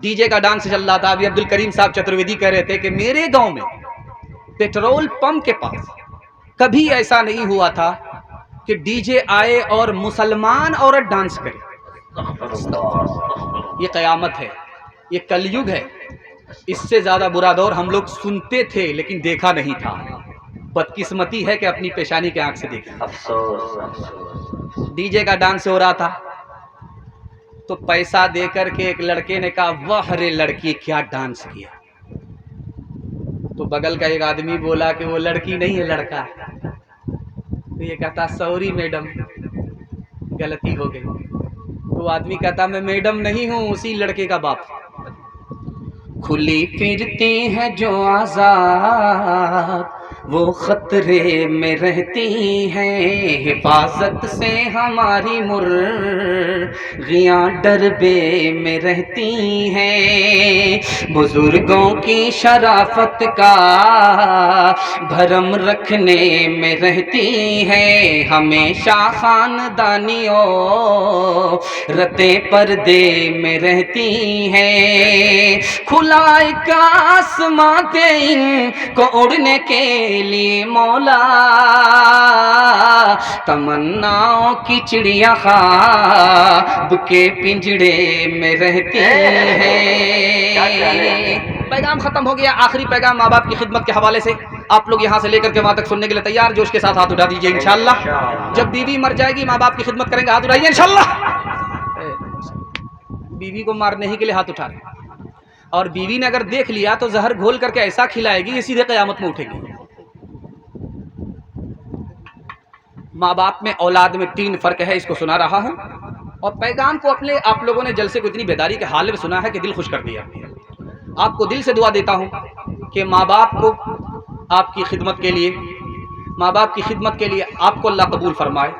D J کا dance چل رہا تھا. ابھی عبد الکریم صاحب چترویدی کہہ رہے تھے کہ میرے گاؤں میں پیٹرول پمپ کے پاس کبھی ایسا نہیں ہوا تھا کہ ڈی جے آئے اور مسلمان عورت ڈانس کرے. یہ قیامت ہے, یہ کلیگ ہے. اس سے زیادہ برا دور ہم لوگ سنتے تھے لیکن دیکھا نہیں تھا. بدقسمتی ہے کہ اپنی پیشانی کے آنکھ سے دیکھیں. ڈی جے کا ڈانس ہو رہا تھا تو پیسہ دے کر کے ایک لڑکے نے کہا واہ رے لڑکی کیا ڈانس کیا. تو بغل کا ایک آدمی بولا کہ وہ لڑکی نہیں ہے لڑکا ہے. تو یہ کہتا سوری میڈم غلطی ہو گئی. تو وہ آدمی کہتا میں میڈم نہیں ہوں, اسی لڑکے کا باپ. کھلی پھرتی ہیں جو آزاد وہ خطرے میں رہتی ہیں, حفاظت سے ہماری مرغیاں ڈربے میں رہتی ہیں. بزرگوں کی شرافت کا بھرم رکھنے میں رہتی ہیں, ہمیشہ خاندانیوں رتے پردے میں رہتی ہیں. کھلا ایک آسماں دے ان کو اڑنے کے لیے مولا, تمناؤں کی چڑیا خواب کے پنجڑے میں رہتی ہیں. پیغام ختم ہو گیا. آخری پیغام ماں باپ کی خدمت کے حوالے سے. آپ لوگ یہاں سے لے کر کے وہاں تک سننے کے لیے تیار؟ جوش کے ساتھ ہاتھ اٹھا دیجئے انشاءاللہ. جب بیوی مر جائے گی ماں باپ کی خدمت کریں گے, ہاتھ اٹھائیے انشاءاللہ. بیوی کو مارنے ہی کے لیے ہاتھ اٹھا رہے ہیں, اور بیوی نے اگر دیکھ لیا تو زہر گھول کر کے ایسا کھلائے گی یہ سیدھے قیامت میں اٹھے گی. ماں باپ میں اولاد میں 3 فرق ہے, اس کو سنا رہا ہوں. اور پیغام کو اپنے آپ لوگوں نے جلسے کو اتنی بیداری کے حال میں سنا ہے کہ دل خوش کر دیا. آپ کو دل سے دعا دیتا ہوں کہ ماں باپ کو آپ کی خدمت کے لیے, ماں باپ کی خدمت کے لیے آپ کو اللہ قبول فرمائے,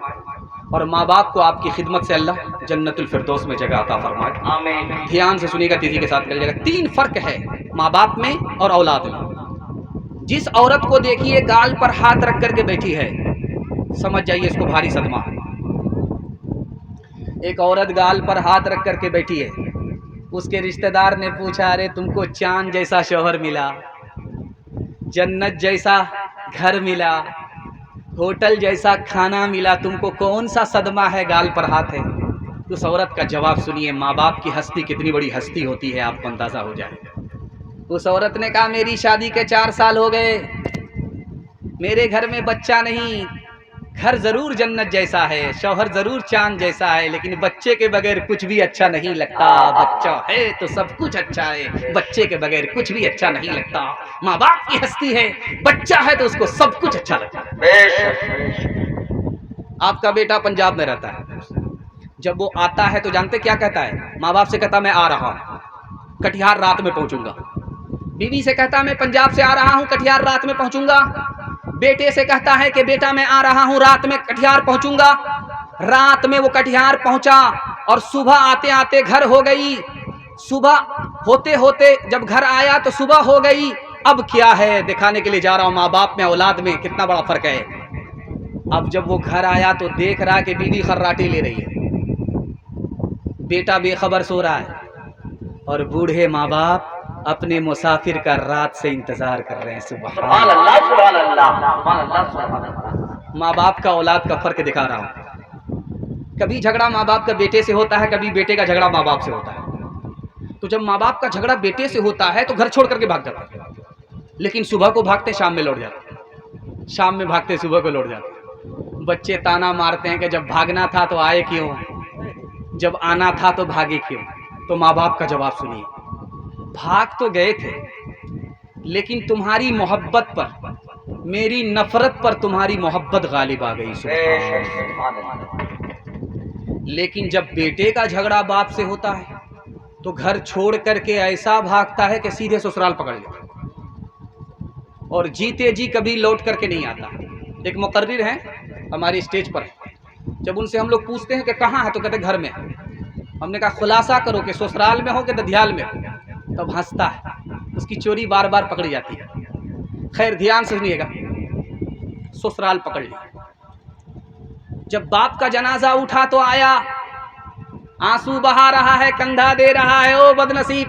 اور ماں باپ کو آپ کی خدمت سے اللہ جنت الفردوس میں جگہ عطا فرمائے. آمین. دھیان سے سنیے گا, تیزی کے ساتھ کریے گا. 3 فرق ہے ماں باپ میں اور اولاد میں. جس عورت کو دیکھیے گال پر ہاتھ رکھ کر کے بیٹھی ہے, سمجھ جائیے اس کو بھاری صدمہ ہے. ایک عورت گال پر ہاتھ رکھ کر کے بیٹھی ہے, اس کے رشتہ دار نے پوچھا ارے تم کو چاند جیسا شوہر ملا, جنت جیسا گھر ملا, ہوٹل جیسا کھانا ملا, تم کو کون سا صدمہ ہے گال پر ہاتھ ہے؟ اس عورت کا جواب سنیے. ماں باپ کی ہستی کتنی بڑی ہستی ہوتی ہے آپ کو اندازہ ہو جائے. اس عورت نے کہا میری شادی کے 4 سال ہو گئے, میرے گھر میں بچہ نہیں. گھر ضرور جنت جیسا ہے, شوہر ضرور چاند جیسا ہے, لیکن بچے کے بغیر کچھ بھی اچھا نہیں لگتا. بچہ ہے تو سب کچھ اچھا ہے, بچے کے بغیر کچھ بھی اچھا نہیں لگتا. ماں باپ کی ہستی ہے, بچہ ہے تو اس کو سب کچھ اچھا لگتا ہے. آپ کا بیٹا پنجاب میں رہتا ہے, جب وہ آتا ہے تو جانتے کیا کہتا ہے؟ ماں باپ سے کہتا میں آ رہا ہوں, کٹیہار رات میں پہنچوں گا. بیوی سے کہتا میں پنجاب سے آ رہا ہوں, کٹیہار رات میں پہنچوں گا. بیٹے سے کہتا ہے کہ بیٹا میں آ رہا ہوں, رات میں کٹیہار پہنچوں گا. رات میں وہ کٹیہار پہنچا اور صبح آتے آتے گھر ہو گئی. صبح ہوتے ہوتے جب گھر آیا تو صبح ہو گئی. اب کیا ہے دکھانے کے لیے جا رہا ہوں, ماں باپ میں اولاد میں کتنا بڑا فرق ہے. اب جب وہ گھر آیا تو دیکھ رہا کہ بیوی خراٹے لے رہی ہے, بیٹا بے خبر سو رہا ہے, اور بوڑھے ماں باپ اپنے مسافر کا رات سے انتظار کر رہے ہیں. سبحان اللہ, سبحان اللہ, سبحان اللہ. ماں باپ کا اولاد کا فرق دکھا رہا ہوں. کبھی جھگڑا ماں باپ کا بیٹے سے ہوتا ہے, کبھی بیٹے کا جھگڑا ماں باپ سے ہوتا ہے. تو جب ماں باپ کا جھگڑا بیٹے سے ہوتا ہے تو گھر چھوڑ کر کے بھاگ جاتا ہے, لیکن صبح کو بھاگتے شام میں لوٹ جاتے, شام میں بھاگتے صبح کو لوٹ جاتے. بچے تانا مارتے ہیں کہ جب بھاگنا تھا تو آئے کیوں, جب آنا تھا تو بھاگے کیوں. تو ماں باپ کا جواب سنیے, بھاگ تو گئے تھے لیکن تمہاری محبت پر, میری نفرت پر تمہاری محبت غالب آ گئی. لیکن جب بیٹے کا جھگڑا باپ سے ہوتا ہے تو گھر چھوڑ کر کے ایسا بھاگتا ہے کہ سیدھے سسرال پکڑ لیتا, اور جیتے جی کبھی لوٹ کر کے نہیں آتا. ایک مقرر ہیں ہماری اسٹیج پر, جب ان سے ہم لوگ پوچھتے ہیں کہ کہاں ہے تو کہتے گھر میں. ہم نے کہا خلاصہ کرو کہ سسرال میں ہو کہ ددھیال میں ہو, تب ہنستا ہے. اس کی چوری بار بار پکڑی جاتی ہے. خیر دھیان سے سنیے گا, سسرال پکڑ لی. جب باپ کا جنازہ اٹھا تو آیا, آنسو بہا رہا ہے, کندھا دے رہا ہے, او بد نصیب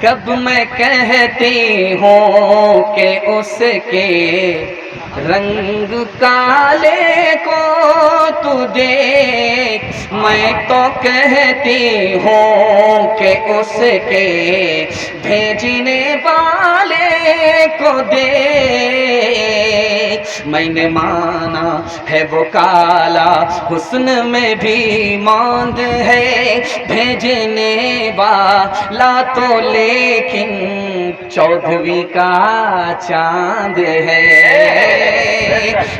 کب میں کہتی ہوں کہ اس کے رنگ کالے کو تو دیکھ، میں تو کہتی ہوں کہ اس کے بھیجنے والے کو دیکھ، میں نے مانا ہے وہ کالا حسن میں بھی ماند ہے، بھیجنے والا تو لیکن چودھویں کا چاند ہے،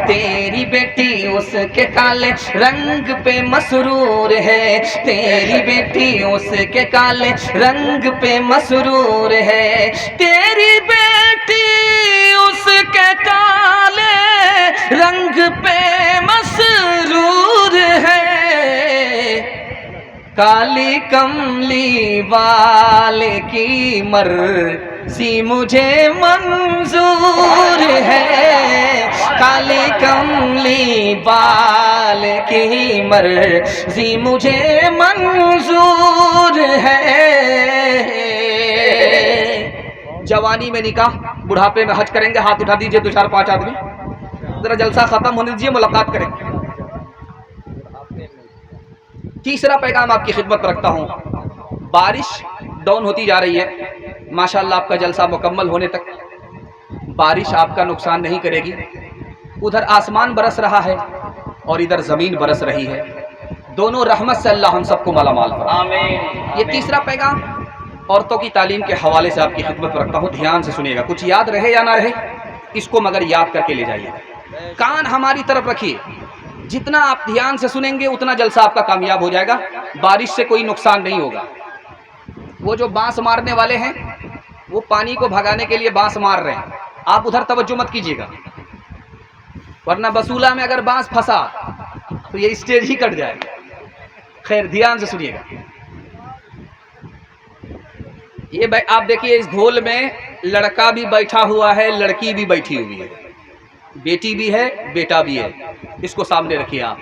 تیری بیٹی اس کے کالے رنگ پہ مسرور ہے، تیری بیٹی اس کے کالے رنگ پہ مسرور ہے، تیری بیٹی اس کے کالے رنگ پہ مسرور ہے، کالی کملی والے کی مرضی مجھے منظور ہے، کالی کملی والے کی مرضی مجھے منظور ہے۔ جوانی میں نکاح، بڑھاپے میں حج کریں گے، ہاتھ اٹھا دیجئے 2 4 5 آدمی، ذرا جلسہ ختم ہونے دیجئے، ملاقات کریں گے۔ تیسرا پیغام آپ کی خدمت پر رکھتا ہوں، بارش ڈاؤن ہوتی جا رہی ہے، ماشاءاللہ آپ کا جلسہ مکمل ہونے تک بارش آپ کا نقصان نہیں کرے گی، ادھر آسمان برس رہا ہے اور ادھر زمین برس رہی ہے، دونوں رحمت سے اللہ ہم سب کو مالا مال فرمائے، آمین۔ یہ تیسرا پیغام عورتوں کی تعلیم کے حوالے سے آپ کی خدمت پر رکھتا ہوں، دھیان سے سنیے گا، کچھ یاد رہے یا نہ رہے اس کو مگر یاد کر کے لے جائیے، کان ہماری طرف رکھیے، جتنا آپ دھیان سے سنیں گے اتنا جلسہ آپ کا کامیاب ہو جائے گا، بارش سے کوئی نقصان نہیں ہوگا۔ وہ جو بانس مارنے والے ہیں وہ پانی کو بھگانے کے لیے بانس مار رہے ہیں، آپ ادھر توجہ مت کیجیے گا، ورنہ بسولہ میں اگر بانس پھنسا تو یہ اسٹیج ہی کٹ جائے گا۔ خیر دھیان سے سنیے گا، یہ آپ دیکھیے اس گھول میں لڑکا بھی بیٹھا ہوا ہے، لڑکی بھی بیٹھی ہوئی ہے، بیٹی بھی ہے بیٹا بھی ہے، اس کو سامنے رکھیے آپ۔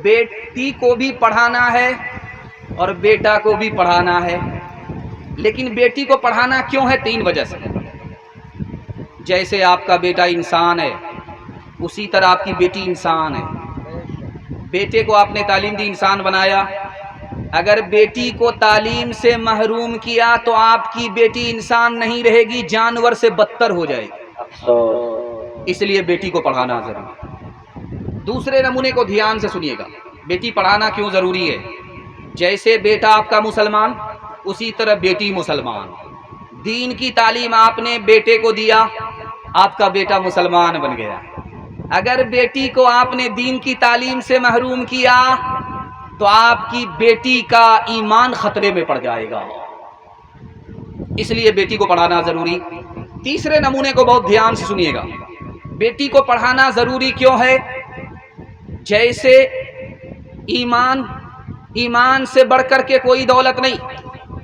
بیٹی کو بھی پڑھانا ہے اور بیٹا کو بھی پڑھانا ہے، لیکن بیٹی کو پڑھانا کیوں ہے؟ 3 وجہ سے۔ جیسے آپ کا بیٹا انسان ہے اسی طرح آپ کی بیٹی انسان ہے، بیٹے کو آپ نے تعلیم دی انسان بنایا، اگر بیٹی کو تعلیم سے محروم کیا تو آپ کی بیٹی انسان نہیں رہے گی، جانور سے بدتر ہو جائے گی، اس لیے بیٹی کو پڑھانا ضروری ہے۔ دوسرے نمونے کو دھیان سے سنیے گا، بیٹی پڑھانا کیوں ضروری ہے؟ جیسے بیٹا آپ کا مسلمان اسی طرح بیٹی مسلمان، دین کی تعلیم آپ نے بیٹے کو دیا، آپ کا بیٹا مسلمان بن گیا، اگر بیٹی کو آپ نے دین کی تعلیم سے محروم کیا تو آپ کی بیٹی کا ایمان خطرے میں پڑ جائے گا، اس لیے بیٹی کو پڑھانا ضروری۔ تیسرے نمونے کو بہت دھیان سے سنیے گا، بیٹی کو پڑھانا ضروری کیوں ہے؟ جیسے ایمان سے بڑھ کر کے کوئی دولت نہیں،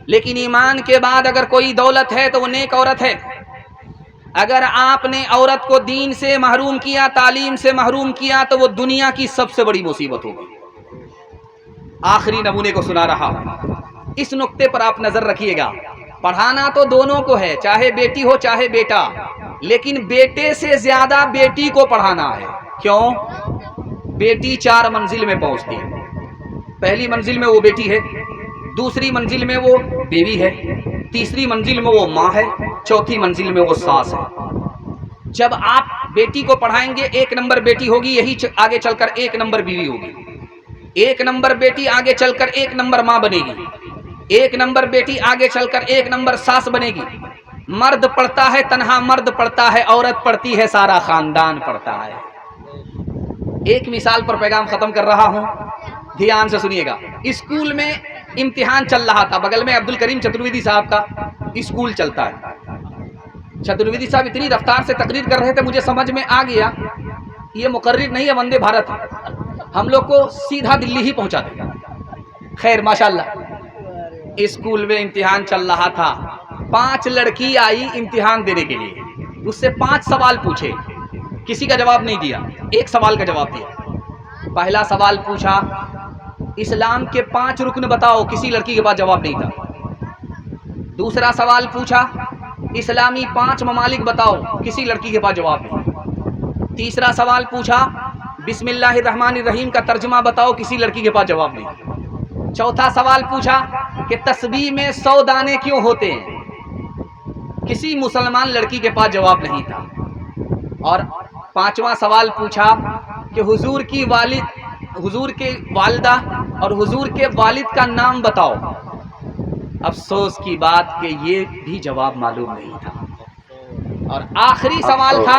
لیکن ایمان کے بعد اگر کوئی دولت ہے تو وہ نیک عورت ہے، اگر آپ نے عورت کو دین سے محروم کیا، تعلیم سے محروم کیا تو وہ دنیا کی سب سے بڑی مصیبت ہوگی۔ آخری نمونے کو سنا رہا ہوں، اس نقطے پر آپ نظر رکھیے گا، پڑھانا تو دونوں کو ہے، چاہے بیٹی ہو چاہے بیٹا، لیکن بیٹے سے زیادہ بیٹی کو پڑھانا ہے۔ کیوں؟ بیٹی 4 منزل میں پہنچتی ہے، پہلی منزل میں وہ بیٹی ہے، دوسری منزل میں وہ بیوی ہے، تیسری منزل میں وہ ماں ہے، چوتھی منزل میں وہ ساس ہے۔ جب آپ بیٹی کو پڑھائیں گے 1 نمبر بیٹی ہوگی، یہی آگے چل کر 1 نمبر بیوی ہوگی، 1 نمبر بیٹی آگے چل کر 1 نمبر ماں بنے گی، 1 نمبر بیٹی آگے چل کر 1 نمبر ساس بنے گی۔ مرد پڑھتا ہے تنہا مرد پڑھتا ہے، عورت پڑھتی ہے سارا خاندان پڑھتا ہے۔ ایک مثال پر پیغام ختم کر رہا ہوں، دھیان سے سنیے گا، اسکول میں امتحان چل رہا تھا، بغل میں عبدالکریم چترویدی صاحب کا اسکول چلتا ہے، چترویدی صاحب اتنی رفتار سے تقریر کر رہے تھے، مجھے سمجھ میں آ گیا یہ مقرر نہیں ہے وندے بھارت ہے، ہم لوگ کو سیدھا دلی ہی پہنچا دے گا۔ خیر ماشاءاللہ اسکول میں امتحان چل رہا تھا، 5 لڑکی آئی امتحان دینے کے لیے، اس سے 5 سوال پوچھے، کسی کا جواب نہیں دیا، ایک سوال کا جواب دیا۔ پہلا سوال پوچھا اسلام کے 5 رکن بتاؤ، کسی لڑکی کے پاس جواب نہیں تھا۔ دوسرا سوال پوچھا اسلامی 5 ممالک بتاؤ، کسی لڑکی کے پاس جواب نہیں۔ تیسرا سوال پوچھا بسم اللہ الرحمن الرحیم کا ترجمہ بتاؤ، کسی لڑکی کے پاس جواب نہیں۔ چوتھا سوال پوچھا کہ تسبیح میں 100 دانے کیوں ہوتے ہیں، کسی مسلمان لڑکی کے پاس جواب نہیں تھا۔ اور 5واں سوال پوچھا کہ حضور کی والدہ اور حضور کے والد کا نام بتاؤ۔ افسوس کی بات کہ یہ بھی جواب معلوم نہیں تھا۔ اور آخری سوال تھا،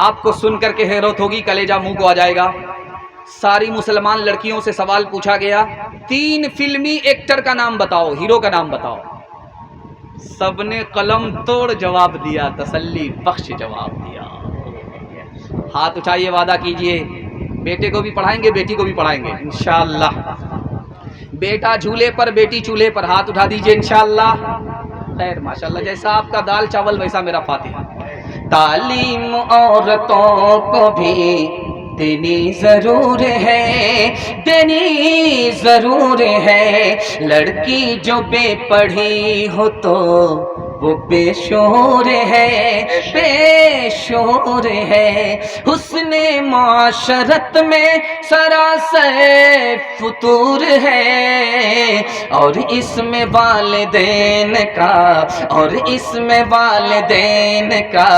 آپ کو سن کر کے حیرت ہوگی، کلیجہ منہ کو آ جائے گا۔ ساری مسلمان لڑکیوں سے سوال پوچھا گیا 3 فلمی ایکٹر کا نام بتاؤ، ہیرو کا نام بتاؤ۔ سب نے قلم توڑ جواب دیا، تسلی بخش جواب دیا۔ ہاتھ اٹھائیے، وعدہ کیجئے بیٹے کو بھی پڑھائیں گے، بیٹی کو بھی پڑھائیں گے انشاءاللہ۔ بیٹا جھولے پر، بیٹی چولہے پر، ہاتھ اٹھا دیجئے انشاءاللہ۔ خیر ماشاءاللہ، جیسا آپ کا دال چاول ویسا میرا فاتحہ۔ تعلیم عورتوں کو بھی دینی ضرور ہے، دینی ضرور ہے، لڑکی جو بے پڑھی ہو تو وہ بے شعور ہے، بے شعور ہے، حسن معاشرت میں سراسر فطور ہے، اور اس میں والدین کا، اور اس میں والدین کا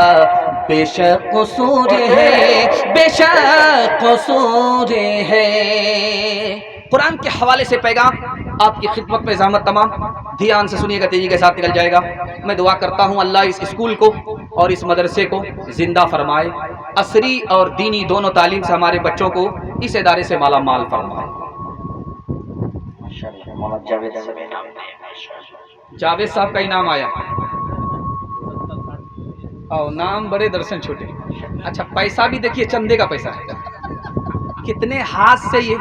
بے شک قصور ہے، بے شک قصور ہے۔ قرآن کے حوالے سے پیغام آپ کی خدمت میں زحمت تمام، دھیان سے سنیے گا، تیزی کے ساتھ نکل جائے گا۔ میں دعا کرتا ہوں اللہ اس اسکول کو اور اس مدرسے کو زندہ فرمائے، عصری اور دینی دونوں تعلیم سے ہمارے بچوں کو اس ادارے سے مالا مال فرمائے۔ جاوید صاحب کا انعام آیا، اور نام بڑے درشن چھوٹے۔ اچھا پیسہ بھی دیکھیے، چندے کا پیسہ ہے، کتنے ہاتھ سے یہ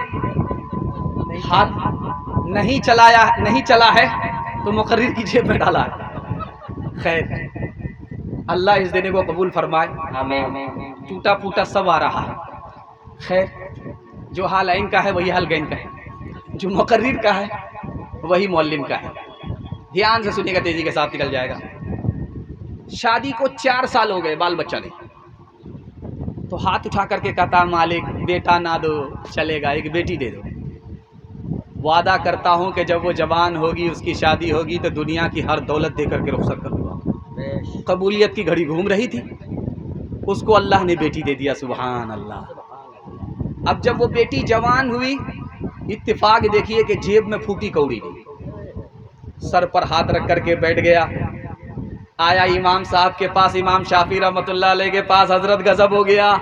ہاتھ نہیں چلا ہے تو مقرر کی جیب میں ڈالا ہے۔ خیر اللہ اس دینے کو قبول فرمائے، ٹوٹا پھوٹا سب آ رہا ہے۔ خیر جو حال عین کا ہے وہی حال گین کا ہے، جو مقرر کا ہے وہی معلم کا ہے۔ دھیان سے سنیے گا، تیزی کے ساتھ نکل جائے گا۔ شادی کو 4 سال ہو گئے، بال بچہ نہیں، تو ہاتھ اٹھا کر کے کہتا مالک بیٹا نہ دو چلے گا، ایک بیٹی دے دو۔ وعدہ کرتا ہوں کہ جب وہ جوان ہوگی، اس کی شادی ہوگی تو دنیا کی ہر دولت دے کر کے رخصت کروں گا۔ قبولیت کی گھڑی گھوم رہی تھی، اس کو اللہ نے بیٹی دے دیا، سبحان اللہ۔ اب جب وہ بیٹی جوان ہوئی، اتفاق دیکھیے کہ جیب میں پھوٹی کوڑی نہیں، سر پر ہاتھ رکھ کر کے بیٹھ گیا۔ آیا امام صاحب کے پاس، امام شافعی رحمۃ اللہ علیہ کے پاس، حضرت غضب ہو گیا،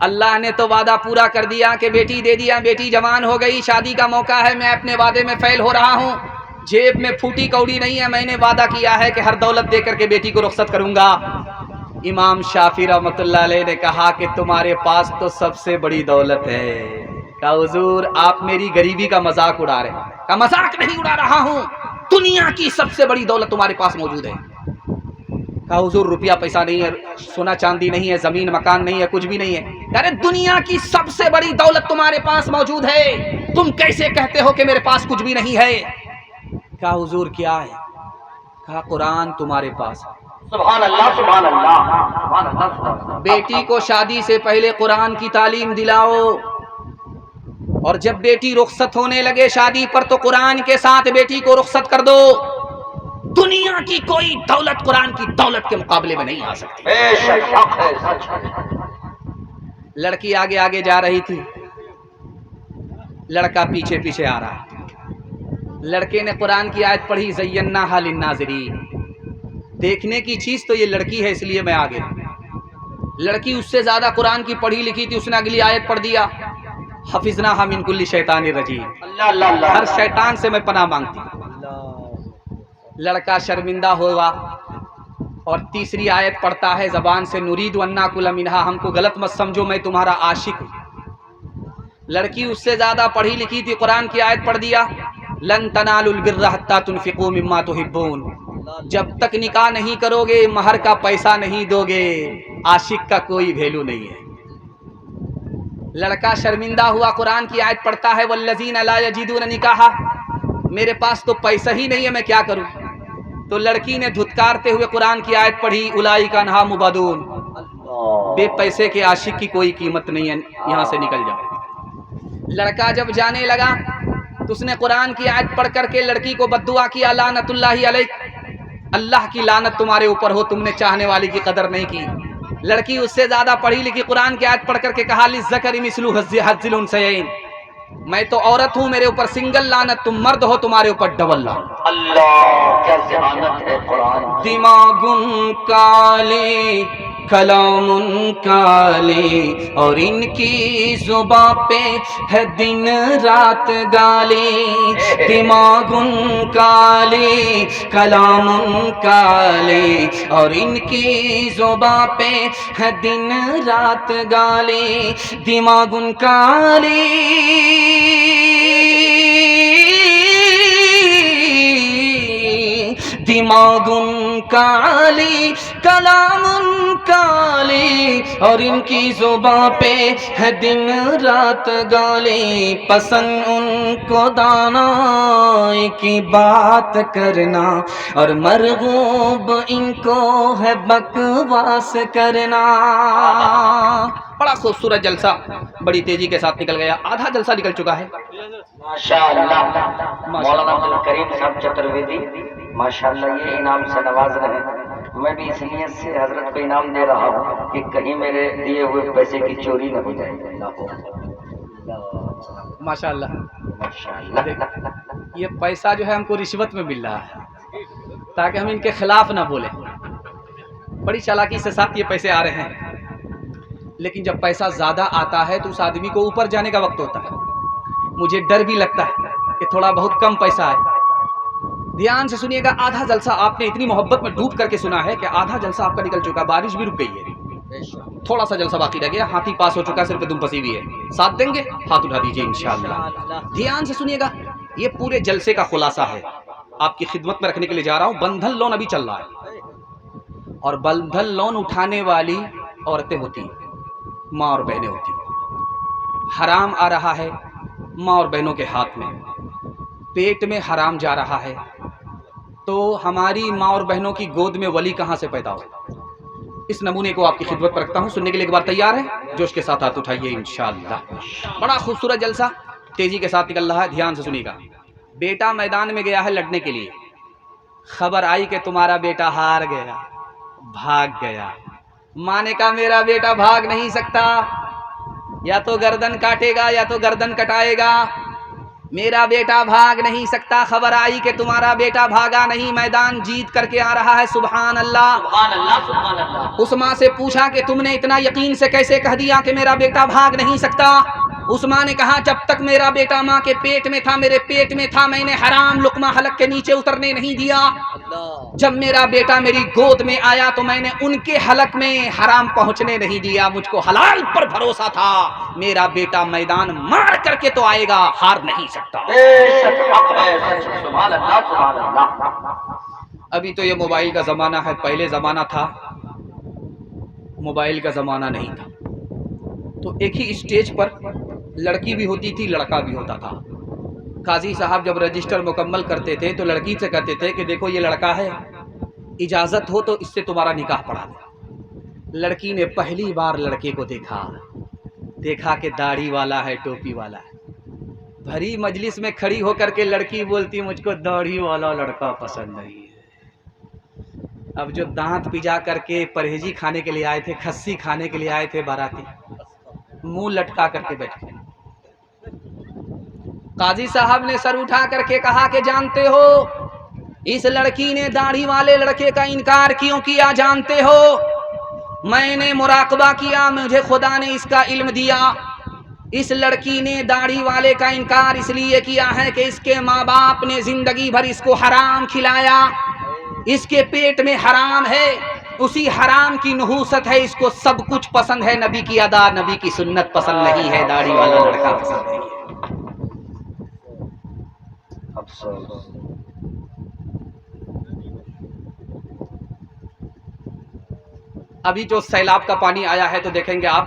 اللہ نے تو وعدہ پورا کر دیا کہ بیٹی دے دیا، بیٹی جوان ہو گئی، شادی کا موقع ہے، میں اپنے وعدے میں فیل ہو رہا ہوں، جیب میں پھوٹی کوڑی نہیں ہے، میں نے وعدہ کیا ہے کہ ہر دولت دے کر کے بیٹی کو رخصت کروں گا۔ امام شافعی رحمۃ اللہ علیہ نے کہا کہ تمہارے پاس تو سب سے بڑی دولت ہے۔ کہا حضور آپ میری غریبی کا مذاق اڑا رہے ہیں۔ کہا مذاق نہیں اڑا رہا ہوں، دنیا کی سب سے بڑی دولت تمہارے پاس موجود ہے۔ کہا حضور روپیہ پیسہ نہیں ہے، سونا چاندی نہیں ہے، زمین مکان نہیں ہے، کچھ بھی نہیں ہے۔ ارے دنیا کی سب سے بڑی دولت تمہارے پاس موجود ہے، تم کیسے کہتے ہو کہ میرے پاس کچھ بھی نہیں ہے؟ کہا حضور کیا ہے؟ کہا قرآن تمہارے پاس ہے۔ سبحان اللہ، سبحان اللہ، سبحان اللہ۔ بیٹی کو شادی سے پہلے قرآن کی تعلیم دلاؤ، اور جب بیٹی رخصت ہونے لگے شادی پر تو قرآن کے ساتھ بیٹی کو رخصت کر دو۔ دنیا کی کوئی دولت قرآن کی دولت کے مقابلے میں نہیں آ سکتی۔ بے شک حق ہے، سچ ہے۔ لڑکی آگے آگے جا رہی تھی، لڑکا پیچھے پیچھے آ رہا۔ لڑکے نے قرآن کی آیت پڑھی زیناھا للناظرین، دیکھنے کی چیز تو یہ لڑکی ہے اس لیے میں آگے۔ لڑکی اس سے زیادہ قرآن کی پڑھی لکھی تھی، اس نے اگلی آیت پڑھ دیا حفظناھا من کل شیطان رجیم، اللہ اللہ اللہ۔ ہر شیطان سے میں پناہ مانگتی ہوں۔ لڑکا شرمندہ ہوا اور تیسری آیت پڑھتا ہے زبان سے نرید ان ناکل منھا، ہم کو غلط مت سمجھو میں تمہارا عاشق ہوں۔ لڑکی اس سے زیادہ پڑھی لکھی تھی، قرآن کی آیت پڑھ دیا لن تنالوا البر حتى تنفقوا مما تحبون، جب تک نکاح نہیں کرو گے مہر کا پیسہ نہیں دو گے، عاشق کا کوئی ویلو نہیں ہے۔ لڑکا شرمندہ ہوا قرآن کی آیت پڑھتا ہے والذین لا یجدون نکاحا، میرے پاس تو پیسہ ہی نہیں ہے، میں کیا کروں؟ تو لڑکی نے دھتکارتے ہوئے قرآن کی آیت پڑھی اولئک عنہا مبعدون، بے پیسے کے عاشق کی کوئی قیمت نہیں ہے، یہاں سے نکل جاؤ۔ لڑکا جب جانے لگا تو اس نے قرآن کی آیت پڑھ کر کے لڑکی کو بددعا کیا لعنت اللہ علیک، اللہ کی لعنت تمہارے اوپر ہو، تم نے چاہنے والی کی قدر نہیں کی۔ لڑکی اس سے زیادہ پڑھی لکھی قرآن کی آیت پڑھ کر کے کہا للذکر مثل حظ الانثیین، میں تو عورت ہوں، میرے اوپر سنگل لعنت، تم مرد ہو، تمہارے اوپر ڈبل لعنت۔ اللہ کیا ذہانت ہے قرآن کی۔ دماغ کالے کلام کالے اور ان کی زباں پہ ہے دن رات گالے، دماغ کالے کلام کالے اور ان کی زباں پہ ہے دن رات گالے، دماغ کالے دماغ کالی کلام کالی اور ان کی زباں پہ ہے دن رات گالی، پسند ان کو دانائی کی بات کرنا اور مرغوب ان کو ہے بکواس کرنا۔ بڑا خوبصورت جلسہ بڑی تیزی کے ساتھ نکل گیا، آدھا جلسہ نکل چکا ہے۔ ماشاءاللہ مولانا عبدالکریم صاحب چترویدی ماشاءاللہ یہ انعام سے نواز رہے ہیں۔ میں بھی اس نیت سے حضرت کو انعام دے رہا ہوں کہ کہیں میرے دیے ہوئے پیسے کی چوری نہ ہو جائے۔ ماشاءاللہ ماشاءاللہ یہ پیسہ جو ہے ہم کو رشوت میں مل رہا ہے تاکہ ہم ان کے خلاف نہ بولیں، بڑی چالاکی سے ساتھ یہ پیسے آ رہے ہیں، لیکن جب پیسہ زیادہ آتا ہے تو اس آدمی کو اوپر جانے کا وقت ہوتا ہے۔ مجھے ڈر بھی لگتا ہے کہ تھوڑا بہت کم پیسہ آئے۔ دھیان سے سنیے گا، آدھا جلسہ آپ نے اتنی محبت میں ڈوب کر کے سنا ہے کہ آدھا جلسہ آپ کا نکل چکا، بارش بھی رک گئی ہے، تھوڑا سا جلسہ باقی رہ گیا، ہاتھی پاس ہو چکا، صرف دم پسی بھی ہے، ساتھ دیں گے؟ ہاتھ اٹھا دیجیے انشاءاللہ۔ دھیان سے سنیے گا، یہ پورے جلسے کا خلاصہ ہے، آپ کی خدمت میں رکھنے کے لیے جا رہا ہوں۔ بندھن لون ابھی چل رہا ہے اور بندھن لون اٹھانے والی عورتیں ہوتی ہیں، ماں اور بہنیں ہوتی ہیں۔ حرام آ رہا ہے ماں اور بہنوں کے ہاتھ میں، پیٹ میں حرام جا رہا ہے، تو ہماری ماں اور بہنوں کی گود میں ولی کہاں سے پیدا ہو؟ اس نمونے کو آپ کی خدمت پر رکھتا ہوں، سننے کے لیے ایک بار تیار ہے؟ جوش کے ساتھ ہاتھ اٹھائیے انشاءاللہ۔ بڑا خوبصورت جلسہ تیزی کے ساتھ نکل رہا ہے، دھیان سے سنیے گا۔ بیٹا میدان میں گیا ہے لڑنے کے لیے، خبر آئی کہ تمہارا بیٹا ہار گیا، بھاگ گیا۔ ماں نے کہا میرا بیٹا بھاگ نہیں سکتا، یا تو گردن کاٹے گا یا تو گردن کٹائے گا، میرا بیٹا بھاگ نہیں سکتا۔ خبر آئی کہ تمہارا بیٹا بھاگا نہیں، میدان جیت کر کے آ رہا ہے، سبحان اللہ سبحان اللہ سبحان اللہ۔ اس ماں سے پوچھا کہ تم نے اتنا یقین سے کیسے کہہ دیا کہ میرا بیٹا بھاگ نہیں سکتا؟ اس ماں نے کہا جب تک میرا بیٹا ماں کے پیٹ میں تھا، میرے پیٹ میں تھا، میں نے حرام لقمہ حلق کے نیچے اترنے نہیں دیا۔ جب میرا بیٹا میری گود میں آیا تو میں نے ان کے حلق میں حرام پہنچنے نہیں دیا، مجھ کو حلال پر بھروسہ تھا۔ میرا بیٹا میدان مار کر کے تو آئے گا، ہار نہیں سکتا۔ بے شک حق ہے، سچ، سبحان اللہ سبحان اللہ۔ ابھی تو یہ موبائل کا زمانہ ہے، پہلے زمانہ تھا موبائل کا زمانہ نہیں تھا، تو ایک ہی اسٹیج پر لڑکی بھی ہوتی تھی، لڑکا بھی ہوتا تھا۔ قاضی صاحب جب رجسٹر مکمل کرتے تھے تو لڑکی سے کہتے تھے کہ دیکھو یہ لڑکا ہے، اجازت ہو تو اس سے تمہارا نکاح پڑھا دیں۔ لڑکی نے پہلی بار لڑکے کو دیکھا کہ داڑھی والا ہے، ٹوپی والا ہے، بھری مجلس میں کھڑی ہو کر کے لڑکی بولتی مجھ کو داڑھی والا لڑکا پسند نہیں ہے۔ اب جو دانت پجا کر کے پرہیزی کھانے کے لیے آئے تھے، کھسی کھانے کے لیے آئے تھے باراتی، منہ لٹکا کر کے بیٹھے۔ قاضی صاحب نے سر اٹھا کر کے کہا کہ جانتے ہو اس لڑکی نے داڑھی والے لڑکے کا انکار کیوں کیا؟ جانتے ہو میں نے مراقبہ کیا، مجھے خدا نے اس کا علم دیا۔ اس لڑکی نے داڑھی والے کا انکار اس لیے کیا ہے کہ اس کے ماں باپ نے زندگی بھر اس کو حرام کھلایا، اس کے پیٹ میں حرام ہے، اسی حرام کی نحوست ہے، اس کو سب کچھ پسند ہے، نبی کی ادا نبی کی سنت پسند نہیں ہے، داڑھی والا لڑکا پسند نہیں ہے۔ افسوس ابھی جو سیلاب کا پانی آیا ہے تو دیکھیں گے آپ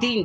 3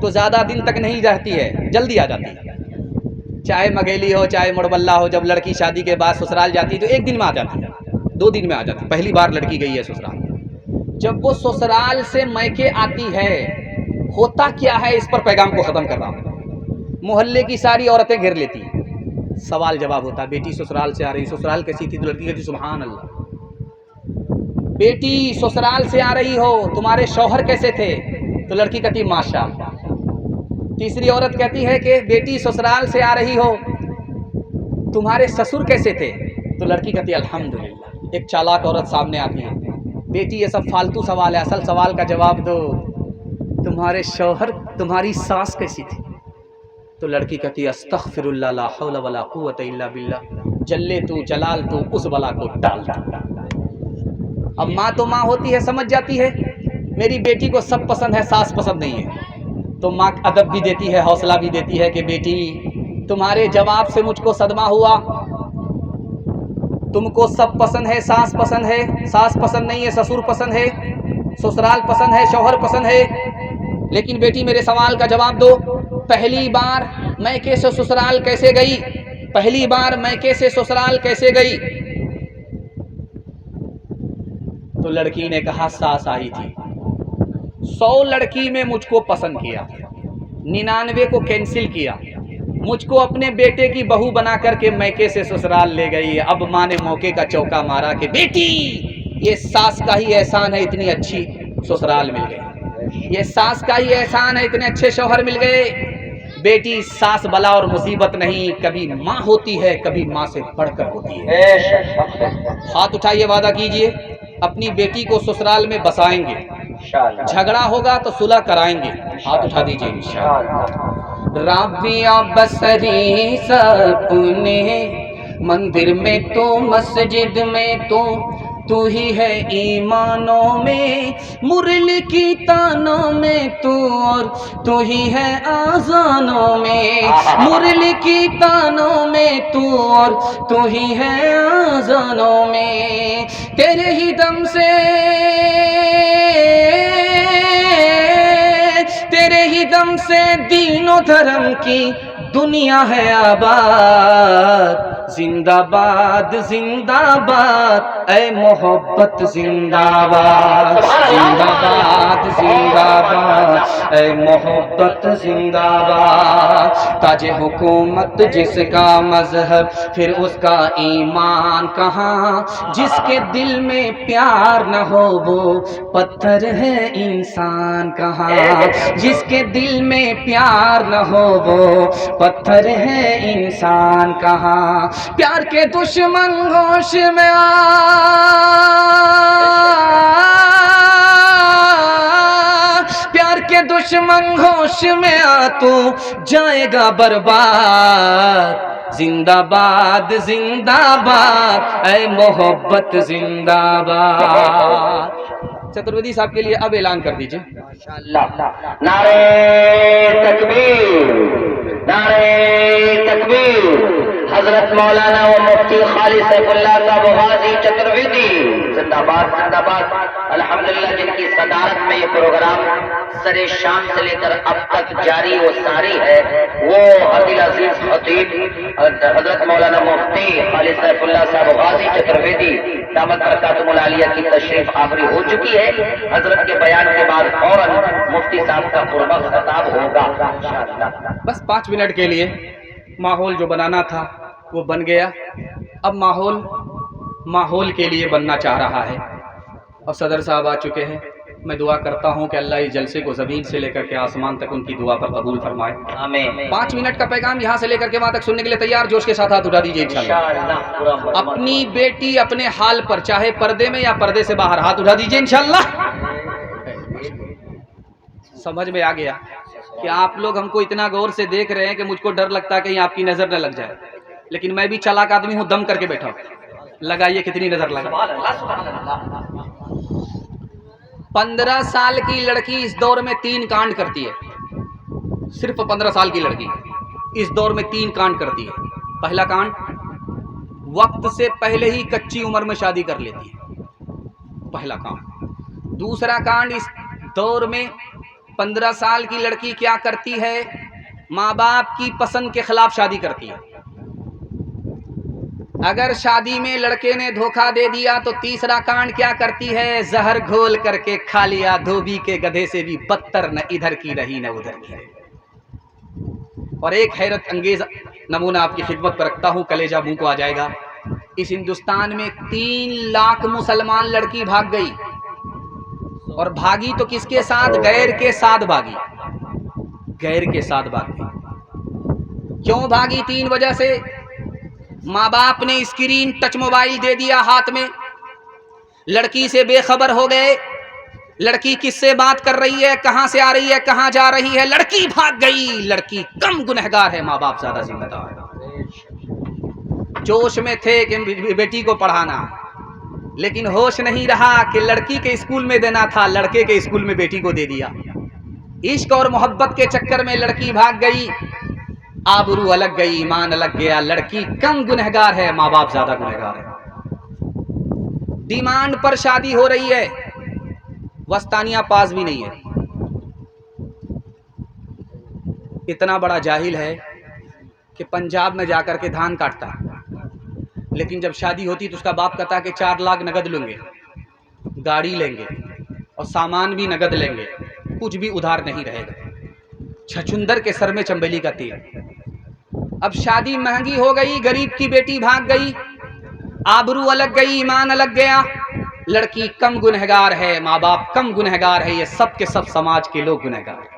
تو زیادہ دن تک نہیں رہتی ہے، جلدی آ جاتی ہے. چاہے مگیلی ہو چاہے مڑبلا ہو، جب لڑکی شادی کے بعد سسرال جاتی ہے تو 1 دن میں آ جاتی ہے، 2 دن میں آ جاتی ہے. پہلی بار لڑکی گئی ہے سسرال، جب وہ سسرال سے میکے آتی ہے، ہوتا کیا ہے اس پر پیغام کو ختم کر رہا ہوں. محلے کی ساری عورتیں گھیر لیتی ہیں، سوال جواب ہوتا ہے، بیٹی سسرال سے آ رہی، سسرال کیسی تھی؟ تو لڑکی کہتی سبحان اللہ. بیٹی سسرال سے آ رہی ہو، تمہارے شوہر کیسے تھے؟ تو لڑکی کہتی ماشاء اللہ. تیسری عورت کہتی ہے کہ بیٹی سسرال سے آ رہی ہو، تمہارے سسر کیسے تھے؟ تو لڑکی کہتی الحمدللہ. ایک چالاک عورت سامنے آتی ہے، بیٹی یہ سب فالتو سوال ہے، اصل سوال کا جواب دو، تمہارے شوہر تمہاری ساس کیسی تھی؟ تو لڑکی کہتی استغفر اللہ لا حول ولا قوت الا باللہ. جلے تو جلال تو اس بلا کو ڈال دو. اب ماں تو ماں ہوتی ہے، سمجھ جاتی ہے میری بیٹی کو سب پسند ہے، ساس پسند نہیں ہے، تو ماں ادب بھی دیتی ہے، حوصلہ بھی دیتی ہے کہ بیٹی تمہارے جواب سے مجھ کو صدمہ ہوا، تم کو سب پسند ہے، ساس پسند ہے، ساس پسند نہیں ہے، سسر پسند ہے، سسرال پسند ہے، شوہر پسند ہے، لیکن بیٹی میرے سوال کا جواب دو، پہلی بار میکے سے سسرال کیسے گئی؟ پہلی بار میکے سے سسرال کیسے گئی؟ تو لڑکی نے کہا ساس آئی تھی، 100 لڑکی میں مجھ کو پسند کیا، 99 کو کینسل کیا، مجھ کو اپنے بیٹے کی بہو بنا کر کے میکے سے سسرال لے گئی. اب ماں نے موقع کا چوکا مارا کہ بیٹی یہ ساس کا ہی احسان ہے، اتنی اچھی سسرال مل گئی، یہ ساس کا ہی احسان ہے، اتنے اچھے شوہر مل گئے. بیٹی ساس بلا اور مصیبت نہیں، کبھی ماں ہوتی ہے، کبھی ماں سے بڑھ کر ہوتی ہے. ہاتھ اٹھائیے، وعدہ کیجئے اپنی بیٹی کو سسرال میں بسائیں گے، جھگڑا ہوگا تو صلح کرائیں گے. ہاتھ اٹھا دیجئے انشاءاللہ. رابعہ بصری سپنے مندر میں تو مسجد میں تو ہی ہے ایمانوں میں، مرل کی تانوں میں تو اور تو ہی ہے آذانوں میں، مرل کی تانوں میں تو اور تو ہی ہے آذانوں میں، تیرے ہی دم سے تیرے ہی دم سے دین و دھرم کی دنیا ہے آباد. زندہ باد زندہ باد اے محبت زندہ باد، زندہ باد زندہ باد اے محبت زندہ باد. تاج حکومت جس کا مذہب پھر اس کا ایمان کہاں، جس کے دل میں پیار نہ ہو وہ پتھر ہے انسان کہاں، جس کے دل میں پیار نہ ہو وہ پتھر ہے انسان کہاں. پیار کے دشمن ہوش میں پیار کے دشمن ہوش میں تو جائے گا برباد. زندہ باد زندہ باد اے محبت زندہ باد. چترویدی صاحب کے لیے اب اعلان کر دیجئے. نعرہ تکبیر، نعرہ تکبیر. حضرت مولانا و مفتی خالص سیف اللہ صاحب غازی چترویدی زندہ باد زندہ باد. الحمدللہ جن کی صدارت میں یہ پروگرام سر شام سے لے کر اب تک جاری و ساری ہے، وہ عبد العزیز خطیب حضرت مولانا مفتی خالص سیف اللہ صاحب غازی چترویدی دامت برکاتہم العالیہ کی تشریف آوری ہو چکی ہے. حضرت کے بیان کے بعد فوراً مفتی صاحب کا قربت خطاب ہوگا. بس 5 منٹ کے لیے ماحول جو بنانا تھا وہ بن گیا. اب ماحول کے لیے بننا چاہ رہا ہے. اور صدر صاحب آ چکے ہیں. میں دعا کرتا ہوں کہ اللہ اس جلسے کو زمین سے لے کر کے آسمان تک ان کی دعا پر قبول فرمائے. آمین. 5 منٹ کا پیغام یہاں سے لے کر کے وہاں تک سننے کے لیے تیار؟ جوش کے ساتھ ہاتھ اٹھا دیجیے انشاءاللہ. اپنی بیٹی اپنے حال پر، چاہے پردے میں یا پردے سے باہر، ہاتھ اٹھا دیجیے انشاءاللہ. سمجھ میں آ گیا کہ آپ لوگ ہم کو اتنا غور سے دیکھ رہے ہیں کہ مجھ کو ڈر لگتا ہے کہیں آپ کی نظر نہ لگ جائے، لیکن میں بھی چالاک آدمی ہوں، دم کر کے بیٹھا ہوں. لگائیے کتنی نظر لگا. 15 سال کی لڑکی اس دور میں 3 کانڈ کرتی ہے. صرف 15 سال کی لڑکی اس دور میں 3 کانڈ کرتی ہے. پہلا کانڈ، وقت سے پہلے ہی کچی عمر میں شادی کر لیتی ہے، پہلا کانڈ. دوسرا کانڈ، اس دور میں 15 سال کی لڑکی کیا کرتی ہے؟ ماں باپ کی پسند کے خلاف شادی کرتی ہے۔ اگر شادی میں لڑکے نے دھوکہ دے دیا تو تیسرا کانڈ کیا کرتی ہے؟ زہر گھول کر کے کھا لیا، دھوبی کے گدھے سے بھی بدتر، نہ ادھر کی رہی نہ ادھر کی رہی۔ اور ایک حیرت انگیز نمونہ آپ کی خدمت پر رکھتا ہوں، کلیجہ منہ کو آ جائے گا۔ اس ہندوستان میں 3 لاکھ مسلمان لڑکی بھاگ گئی، اور بھاگی تو کس کے ساتھ؟ غیر کے ساتھ بھاگی، غیر کے ساتھ بھاگی۔ کیوں بھاگی؟ 3 وجہ سے۔ ماں باپ نے اسکرین ٹچ موبائل دے دیا ہاتھ میں، لڑکی سے بے خبر ہو گئے، لڑکی کس سے بات کر رہی ہے، کہاں سے آ رہی ہے، کہاں جا رہی ہے، لڑکی بھاگ گئی۔ لڑکی کم گنہگار ہے، ماں باپ زیادہ ذمہ دار ہے۔ جوش میں تھے کہ بیٹی کو پڑھانا، لیکن ہوش نہیں رہا کہ لڑکی کے اسکول میں دینا تھا، لڑکے کے اسکول میں بیٹی کو دے دیا۔ عشق اور محبت کے چکر میں لڑکی بھاگ گئی، آبرو الگ گئی، ایمان الگ گیا۔ لڑکی کم گنہگار ہے، ماں باپ زیادہ گنہگار ہے۔ ڈیمانڈ پر شادی ہو رہی ہے، وسطانیہ پاس بھی نہیں ہے۔ اتنا بڑا جاہل ہے کہ پنجاب میں جا کر کے دھان کاٹتا، لیکن جب شادی ہوتی تو اس کا باپ کہتا کہ 4 لاکھ نگد لیں گے، گاڑی لیں گے اور سامان بھی نگد لیں گے، کچھ بھی ادھار نہیں رہے گا۔ چھچندر کے سر میں چنبیلی کا تیر۔ اب شادی مہنگی ہو گئی، غریب کی بیٹی بھاگ گئی، آبرو الگ گئی، ایمان الگ گیا۔ لڑکی کم گنہگار ہے، ماں باپ کم گنہگار ہے، یہ سب کے سب سماج کے لوگ گنہگار ہیں۔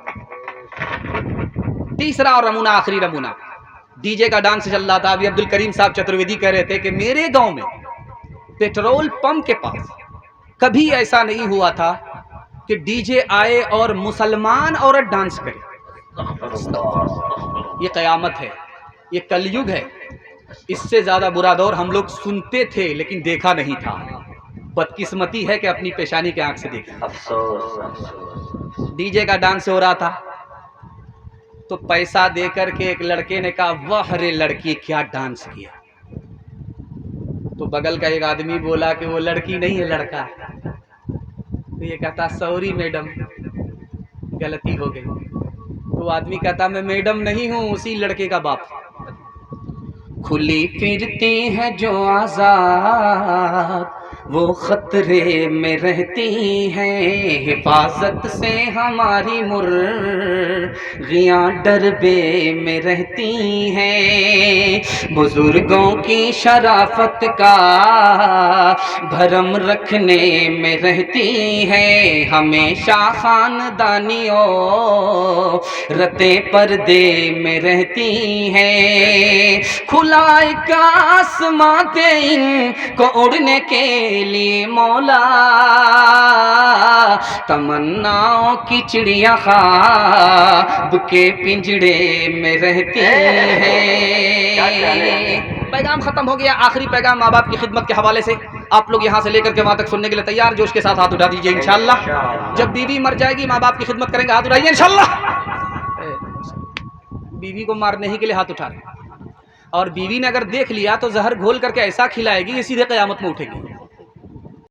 تیسرا اور نمونہ، آخری نمونہ، ڈی جے کا ڈانس چل رہا تھا۔ ابھی عبد الکریم صاحب چترویدی کہہ رہے تھے کہ میرے گاؤں میں پیٹرول پمپ کے پاس کبھی ایسا نہیں ہوا تھا کہ ڈی جے آئے اور مسلمان عورت ڈانس کرے۔ یہ قیامت ہے، یہ کلیگ ہے۔ اس سے زیادہ برا دور ہم لوگ سنتے تھے لیکن دیکھا نہیں تھا۔ بدقسمتی ہے کہ اپنی پیشانی کے آنکھ سے دیکھیں۔ ڈی جے کا ڈانس ہو رہا تھا تو پیسہ دے کر کے ایک لڑکے نے کہا واہ رے لڑکی کیا ڈانس کیا۔ تو بغل کا ایک آدمی بولا کہ وہ لڑکی نہیں ہے، لڑکا ہے۔ تو یہ کہتا سوری میڈم، غلطی ہو گئی۔ تو آدمی کہتا میں میڈم نہیں ہوں، اسی لڑکے کا باپ۔ کھلی پھرتی ہے جو آزاد وہ خطرے میں رہتی ہیں، حفاظت سے ہماری مرغیاں ڈربے میں رہتی ہیں، بزرگوں کی شرافت کا بھرم رکھنے میں رہتی ہیں، ہمیشہ خاندانیوں رتے پردے میں رہتی ہیں، کھلا ایک آسماں دے ان کو اڑنے کے لیے مولا، تمناؤں کی چڑیاں خواب کے پنجڑے میں رہتی ہیں۔ پیغام ختم ہو گیا۔ آخری پیغام ماں باپ کی خدمت کے حوالے سے، آپ لوگ یہاں سے لے کر کے وہاں تک سننے کے لیے تیار؟ جوش کے ساتھ ہاتھ اٹھا دیجئے انشاءاللہ۔ جب بیوی مر جائے گی ماں باپ کی خدمت کریں گے، ہاتھ اٹھائیے انشاءاللہ۔ بیوی کو مارنے ہی کے لیے ہاتھ اٹھا رہے ہیں، اور بیوی نے اگر دیکھ لیا تو زہر گھول کر کے ایسا کھلائے گی یہ سیدھے قیامت میں اٹھے گی۔